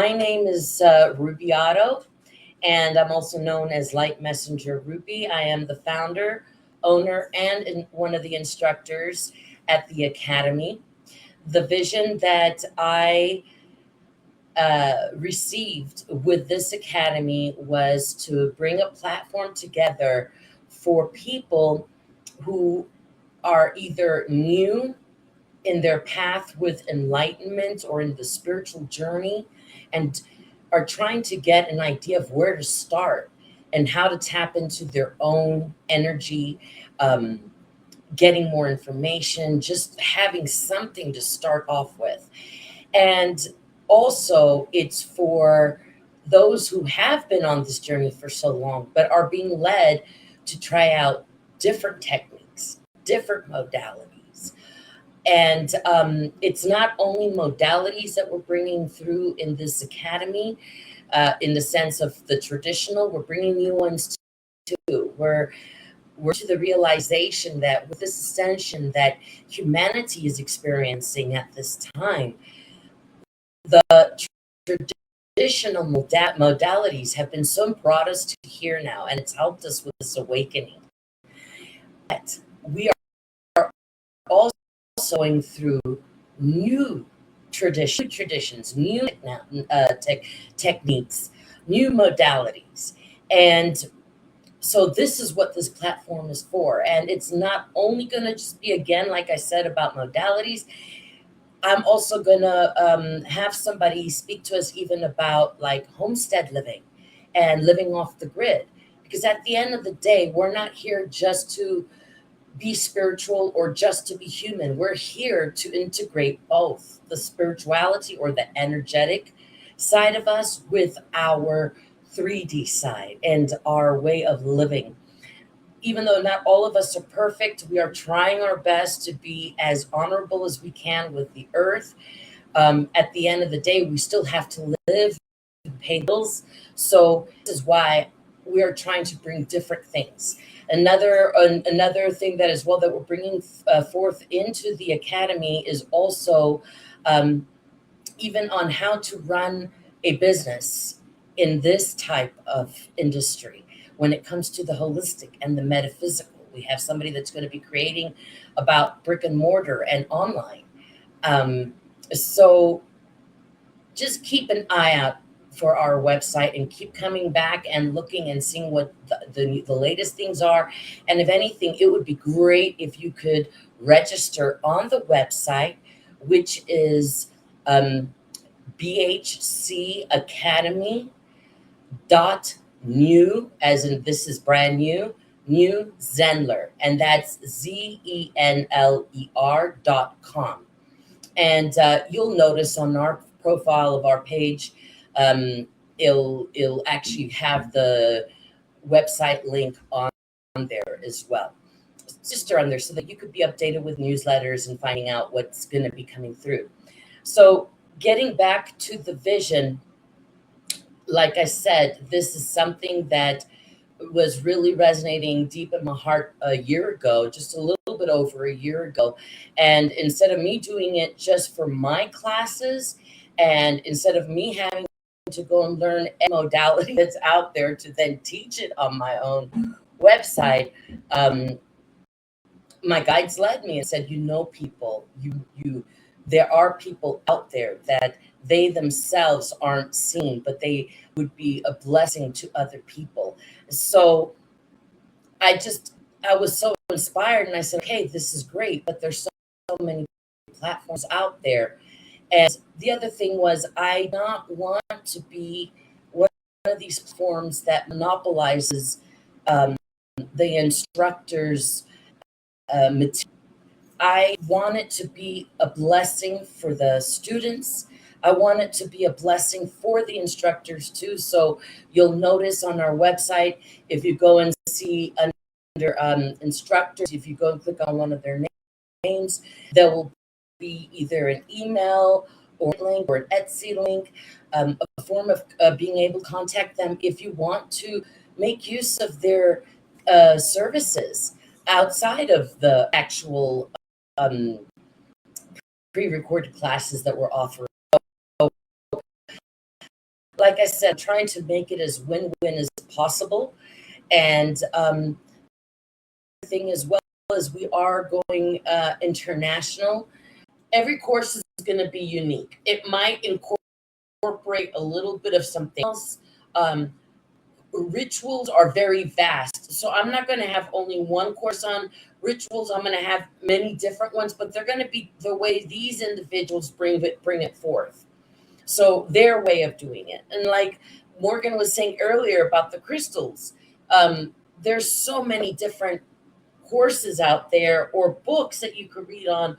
My name is Rubiato, and I'm also known as Light Messenger Ruby. I am the founder, owner, and one of the instructors at the Academy. The vision that I received with this Academy was to bring a platform together for people who are either new in their path with enlightenment or in the spiritual journey and are trying to get an idea of where to start and how to tap into their own energy, um, getting more information, just having something to start off with. And also, it's for those who have been on this journey for so long, but are being led to try out different techniques, different modalities. And it's not only modalities that we're bringing through in this academy, in the sense of the traditional, we're bringing new ones too. We're to the realization that with this ascension that humanity is experiencing at this time, the traditional modalities have been so brought us to here now, and it's helped us with this awakening. But we are also going through new traditions, new techniques, new modalities. And so this is what this platform is for. And it's not only going to just be, again, like I said, about modalities. I'm also going to have somebody speak to us even about like homestead living and living off the grid. Because at the end of the day, we're not here just to be spiritual or just to be human. We're here to integrate both the spirituality or the energetic side of us with our 3D side and our way of living. Even though not all of us are perfect, we are trying our best to be as honorable as we can with the earth. At the end of the day, we still have to live, to pay bills. So this is why we are trying to bring different things. Another thing that as well that we're bringing forth into the academy is also even on how to run a business in this type of industry. When it comes to the holistic and the metaphysical, we have somebody that's going to be creating about brick and mortar and online. So just keep an eye out for our website and keep coming back and looking and seeing what the latest things are. And if anything, it would be great if you could register on the website, which is BHC Academy dot new, as in this is brand new Zenler, and that's ZENLER.com. And you'll notice on our profile of our page, it'll actually have the website link on there as well. Just around there so that you could be updated with newsletters and finding out what's going to be coming through. So getting back to the vision, like I said, this is something that was really resonating deep in my heart a year ago, just a little bit over a year ago. And instead of me doing it just for my classes, and instead of me having to go and learn a modality that's out there to then teach it on my own website, my guides led me and said, people, there are people out there that they themselves aren't seen, but they would be a blessing to other people. So I was so inspired, and I said, okay, this is great, but there's so many platforms out there. And the other thing was, I not want to be one of these platforms that monopolizes the instructors' material. I want it to be a blessing for the students. I want it to be a blessing for the instructors too. So you'll notice on our website, if you go and see under instructors, if you go and click on one of their names, there will be either an email or a link or an Etsy link, a form of being able to contact them if you want to make use of their services outside of the actual pre-recorded classes that we're offering. like I said, trying to make it as win-win as possible. And thing as well as we are going international, every course is going to be unique. It might incorporate a little bit of something else. Um, Rituals are very vast. So I'm not going to have only one course on rituals. I'm going to have many different ones, but they're going to be the way these individuals bring it forth. So their way of doing it. And like Morgan was saying earlier about the crystals, there's so many different courses out there or books that you could read on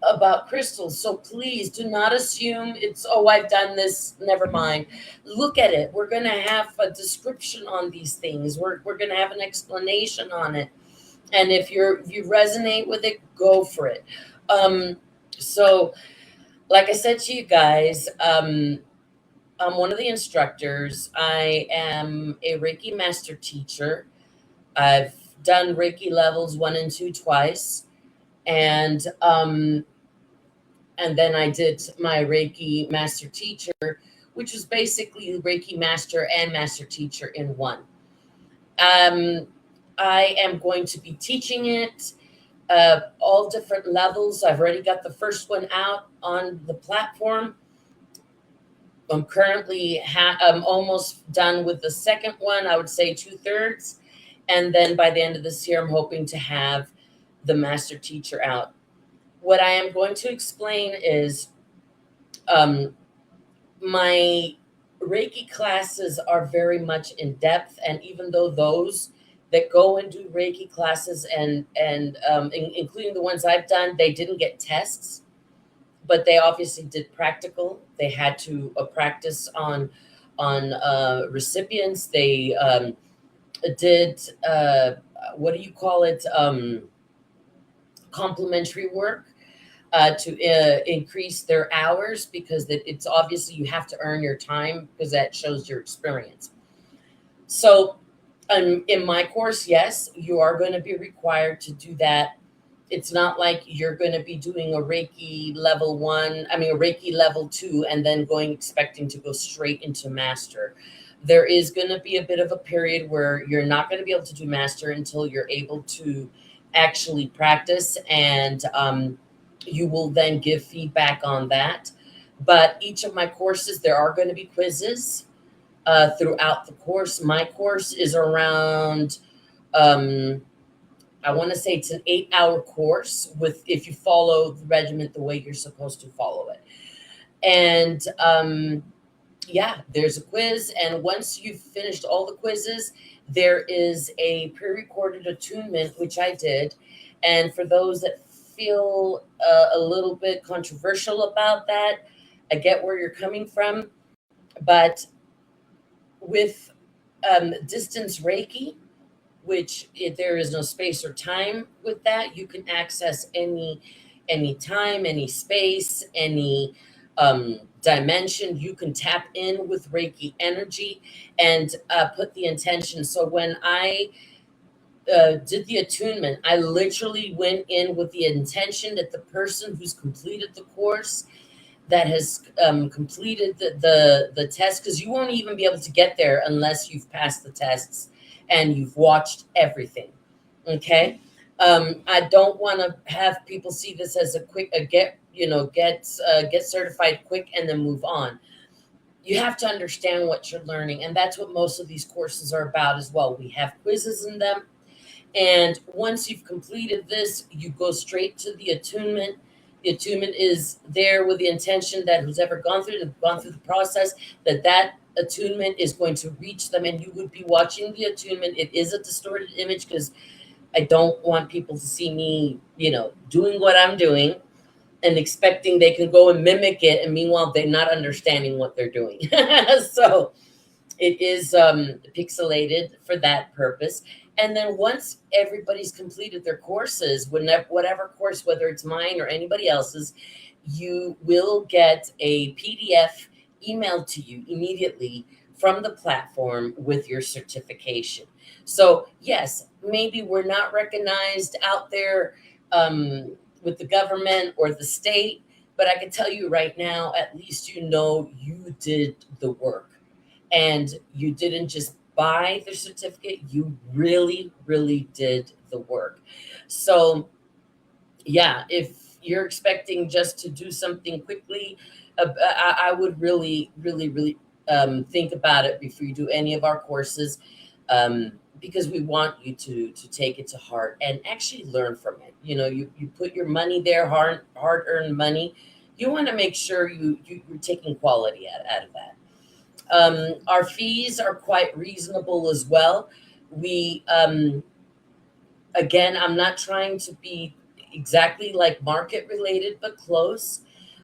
about crystals. So please do not assume it's, oh, I've done this, never mind. Look at it. We're going to have a description on these things. We're going to have an explanation on it. And if you resonate with it, go for it. So like I said to you guys, I'm one of the instructors. I am a Reiki master teacher. I've done Reiki levels 1 and 2 twice. And then I did my Reiki master teacher, which is basically Reiki master and master teacher in one. I am going to be teaching it all different levels. I've already got the first one out on the platform. I'm currently I'm almost done with the second one. I would say 2/3. And then by the end of this year, I'm hoping to have the master teacher out. What I am going to explain is my Reiki classes are very much in depth. And even though those that go and do Reiki classes and including the ones I've done, they didn't get tests, but they obviously did practical. They had to practice on recipients. They did what do you call it? Complementary work to increase their hours, because it's obviously you have to earn your time because that shows your experience. So in my course, yes, you are going to be required to do that. It's not like you're going to be doing a Reiki level 1, I mean, a Reiki level 2, and then expecting to go straight into master. There is going to be a bit of a period where you're not going to be able to do master until you're able to actually practice, and you will then give feedback on that. But each of my courses, there are going to be quizzes throughout the course. My course is around, I want to say it's an 8-hour course with, if you follow the regiment the way you're supposed to follow it. And yeah, there's a quiz. And once you've finished all the quizzes, there is a pre-recorded attunement, which I did. And for those that feel a little bit controversial about that, I get where you're coming from. But with distance Reiki, which there is no space or time with that, you can access any time, any space, any dimension. You can tap in with Reiki energy and put the intention. So when I did the attunement, I literally went in with the intention that the person who's completed the course, that has completed the test, because you won't even be able to get there unless you've passed the tests and you've watched everything. Okay. I don't want to have people see this as a quick get certified quick and then move on. You have to understand what you're learning, and that's what most of these courses are about as well. We have quizzes in them, and once you've completed this, you go straight to the attunement. The attunement is there with the intention that who's ever gone through the process, that attunement is going to reach them, and you would be watching the attunement. It is a distorted image because I don't want people to see me, doing what I'm doing and expecting they can go and mimic it, and meanwhile they're not understanding what they're doing. So it is pixelated for that purpose. And then once everybody's completed their courses, whatever course, whether it's mine or anybody else's, you will get a PDF emailed to you immediately from the platform with your certification. So yes, maybe we're not recognized out there with the government or the state, but I can tell you right now, at least you did the work. and you didn't just buy the certificate, you really, really did the work. So, yeah, if you're expecting just to do something quickly, I would really, really, really think about it before you do any of our courses, because we want you to take it to heart and actually learn from it. You put your money there, hard earned money. You want to make sure you're taking quality out of that. Our fees are quite reasonable as well. We Again, I'm not trying to be exactly like market related, but close.